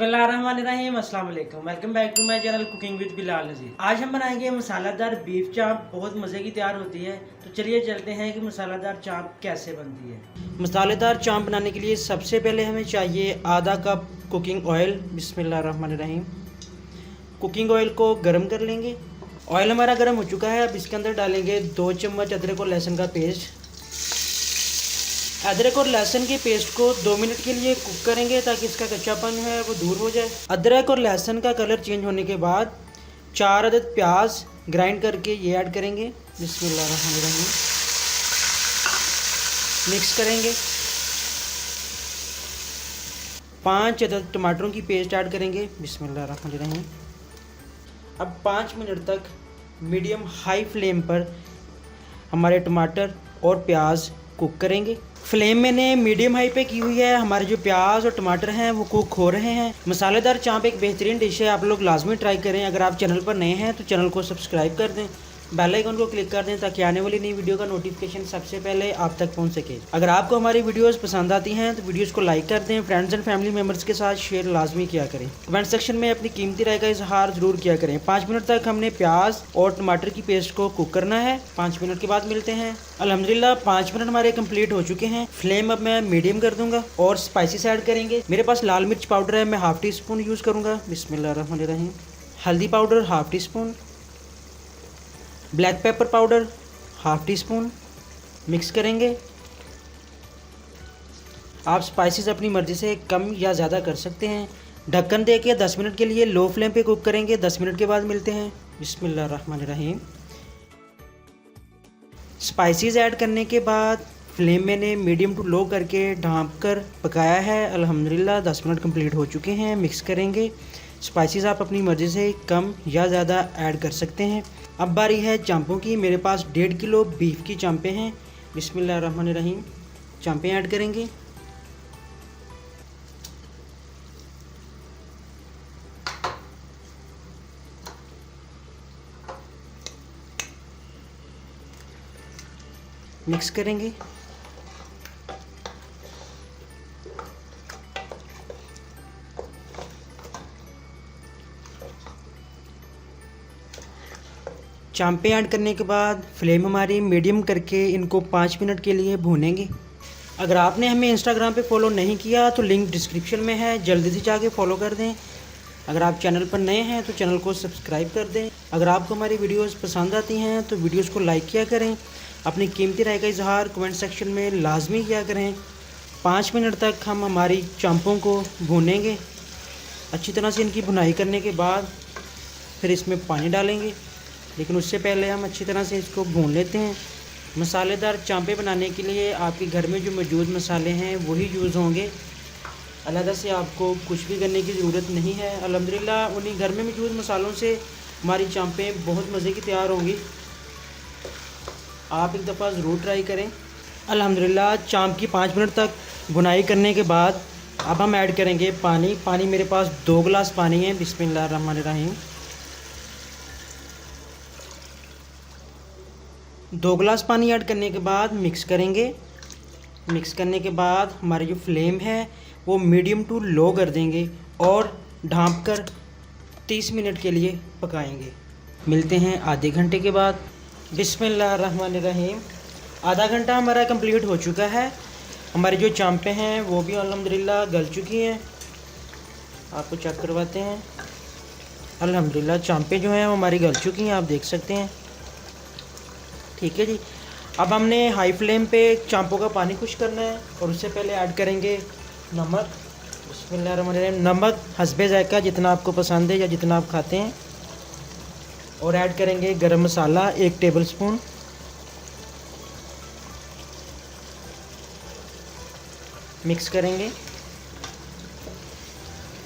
बिस्मिल्लाहिर्रहमानिर्रहीम, अस्सलाम वालेकुम। Welcome back to my channel cooking with Bilal Nazir. आज हम बनाएंगे मसालेदार बीफ चाप। बहुत मज़े की तैयार होती है। तो चलिए चलते हैं कि मसालेदार चाप कैसे बनती है। मसालेदार चाप बनाने के लिए सबसे पहले हमें चाहिए आधा कप कुकिंग ऑयल। बिस्मिल्लाहिर्रहमानिर्रहीम। कुकिंग ऑयल को गर्म कर लेंगे। ऑयल हमारा गर्म हो चुका है। अब इसके अंदर डालेंगे 2 चम्मच अदरक और लहसुन का पेस्ट। अदरक और लहसुन के पेस्ट को 2 मिनट के लिए कुक करेंगे ताकि इसका कच्चापन है वो दूर हो जाए। अदरक और लहसुन का कलर चेंज होने के बाद 4 अदद प्याज ग्राइंड करके ये ऐड करेंगे। बिस्मिल्लाहिर्रहमानिर्रहीम। मिक्स करेंगे। 5 अदद टमाटरों की पेस्ट ऐड करेंगे। बिस्मिल्लाहिर्रहमानिर्रहीम। अब 5 मिनट तक मीडियम हाई फ्लेम पर हमारे टमाटर और प्याज कुक करेंगे। फ्लेम मैंने मीडियम हाई पे की हुई है। हमारे जो प्याज और टमाटर हैं वो कुक हो रहे हैं। मसालेदार चाप एक बेहतरीन डिश है, आप लोग लाजमी ट्राई करें। अगर आप चैनल पर नए हैं तो चैनल को सब्सक्राइब कर दें, बेल आइकन को क्लिक कर दें ताकि आने वाली नई वीडियो का नोटिफिकेशन सबसे पहले आप तक पहुंच सके। अगर आपको हमारी वीडियोस पसंद आती हैं तो वीडियोस को लाइक कर दें, फ्रेंड्स एंड फैमिली मेम्बर्स के साथ शेयर लाजमी किया करें। कमेंट सेक्शन में अपनी कीमती राय का इजहार जरूर किया करें। 5 मिनट तक हमने प्याज और टमाटर की पेस्ट को कुक करना है। 5 मिनट के बाद मिलते हैं। अल्हम्दुलिल्लाह 5 मिनट हमारे कंप्लीट हो चुके हैं। फ्लेम अब मैं मीडियम कर दूंगा और स्पाइसेस ऐड करेंगे। मेरे पास लाल मिर्च पाउडर है, मैं हाफ टी स्पून यूज़ करूँगा। बिस्मिल्लाहिर्रहमानिर्रहीम। हल्दी powder half tea spoon, black pepper powder half tea spoon. Mix करेंगे। आप स्पाइसेस अपनी मर्ज़ी से कम या ज़्यादा कर सकते हैं। ढक्कन दे के 10 मिनट के लिए लो फ्लेम पे कुक करेंगे। 10 मिनट के बाद मिलते हैं। बिस्मिल्लाहिर्रहमानिर्रहीम। स्पाइसेस ऐड करने के बाद फ्लेम मैंने मीडियम टू लो करके ढाँप कर पकाया है। अल्हम्दुलिल्लाह 10 मिनट कंप्लीट हो चुके हैं। मिक्स करेंगे। स्पाइसेस आप अपनी मर्ज़ी से कम या ज़्यादा ऐड कर सकते हैं। अब बारी है चांपों की। मेरे पास 1.5 किलो बीफ की चांपें हैं। बिस्मिल्लाहिर्रहमानिर्रहीम। चांपें ऐड करेंगे। मिक्स करेंगे। चांपें ऐड करने के बाद फ्लेम हमारी मीडियम करके इनको 5 मिनट के लिए भूनेंगे। अगर आपने हमें इंस्टाग्राम पे फॉलो नहीं किया तो लिंक डिस्क्रिप्शन में है, जल्दी से जाके फॉलो कर दें। अगर आप चैनल पर नए हैं तो चैनल को सब्सक्राइब कर दें। अगर आपको हमारी वीडियोस पसंद आती हैं तो वीडियोस को लाइक किया करें। अपनी कीमती राय का इजहार कमेंट सेक्शन में लाजमी किया करें। 5 मिनट तक हम हमारी चांपों को भूनेंगे। अच्छी तरह से इनकी भुनाई करने के बाद फिर इसमें पानी डालेंगे, लेकिन उससे पहले हम अच्छी तरह से इसको भून लेते हैं। मसालेदार चांपे बनाने के लिए आपके घर में जो मौजूद मसाले हैं वही यूज़ होंगे। अलग से आपको कुछ भी करने की ज़रूरत नहीं है। अल्हम्दुलिल्लाह उन्हीं घर में मौजूद मसालों से हमारी चांपें बहुत मज़े की तैयार होंगी। आप एक दफ़ा ज़रूर ट्राई करें। अल्हम्दुलिल्लाह चांप की 5 मिनट तक भुनाई करने के बाद अब हम ऐड करेंगे पानी। पानी मेरे पास 2 गिलास पानी है। बिस्मिल्लाहिर्रहमानिर्रहीम। 2 गिलास पानी ऐड करने के बाद मिक्स करेंगे। मिक्स करने के बाद हमारी जो फ्लेम है वो मीडियम टू लो कर देंगे और ढाँप कर 30 मिनट के लिए पकाएंगे। मिलते हैं आधे घंटे के बाद। बिस्मिल्लाहिर्रहमानिर्रहीम। आधा घंटा हमारा कंप्लीट हो चुका है। हमारी जो चांपें हैं वो भी अल्हम्दुलिल्लाह गल चुकी हैं। आपको चेक करवाते हैं। अल्हम्दुलिल्लाह चांपें जो हैं वो हमारी गल चुकी हैं, आप देख सकते हैं। ठीक है जी। अब हमने हाई फ्लेम पे चांपों का पानी खुश करना है और उससे पहले ऐड करेंगे नमक। बिस्मिल्लाहिर्रहमानिर्रहीम। नमक हस्बे ज़ायका, जितना आपको पसंद है या जितना आप खाते हैं। और ऐड करेंगे गरम मसाला 1 टेबल स्पून। मिक्स करेंगे।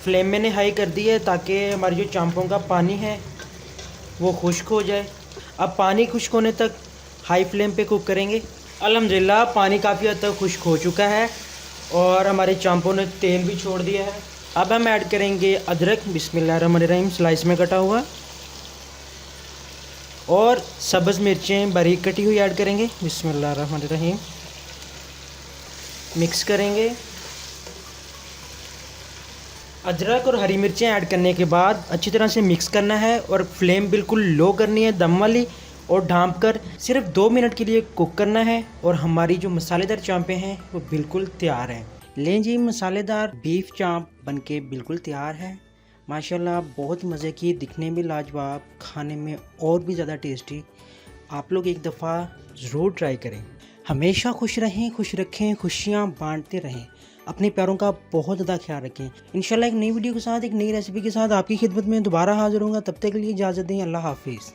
फ्लेम मैंने हाई कर दी है ताकि हमारी जो चांपों का पानी है वो खुश्क हो जाए। अब पानी खुश्क होने तक हाई फ्लेम पे कुक करेंगे। अल्हम्दुलिल्लाह पानी काफ़ी हद तक खुश्क हो चुका है और हमारे चांपों ने तेल भी छोड़ दिया है। अब हम ऐड करेंगे अदरक। बिस्मिल्लाहिर्रहमानिर्रहीम। स्लाइस में कटा हुआ और सब्ज़ मिर्चें बारीक कटी हुई ऐड करेंगे। बिस्मिल्लाहिर्रहमानिर्रहीम। मिक्स करेंगे। अदरक और हरी मिर्चें ऐड करने के बाद अच्छी तरह से मिक्स करना है और फ्लेम बिल्कुल लो करनी है दम वाली, और ढाँप कर सिर्फ 2 मिनट के लिए कुक करना है। और हमारी जो मसालेदार चांपें हैं वो बिल्कुल तैयार हैं। लें जी, मसालेदार बीफ चांप बनके बिल्कुल तैयार है। माशाल्लाह बहुत मज़े की, दिखने में लाजवाब, खाने में और भी ज़्यादा टेस्टी। आप लोग एक दफ़ा ज़रूर ट्राई करें। हमेशा खुश रहें, खुश रखें, खुशियाँ बांटते रहें, अपने प्यारों का बहुत ज़्यादा ख्याल रखें। इंशाल्लाह एक नई वीडियो के साथ, एक नई रेसिपी के साथ आपकी खिदमत में दोबारा हाज़िर होऊंगा। तब तक के लिए इजाज़त दें। अल्लाह हाफिज़।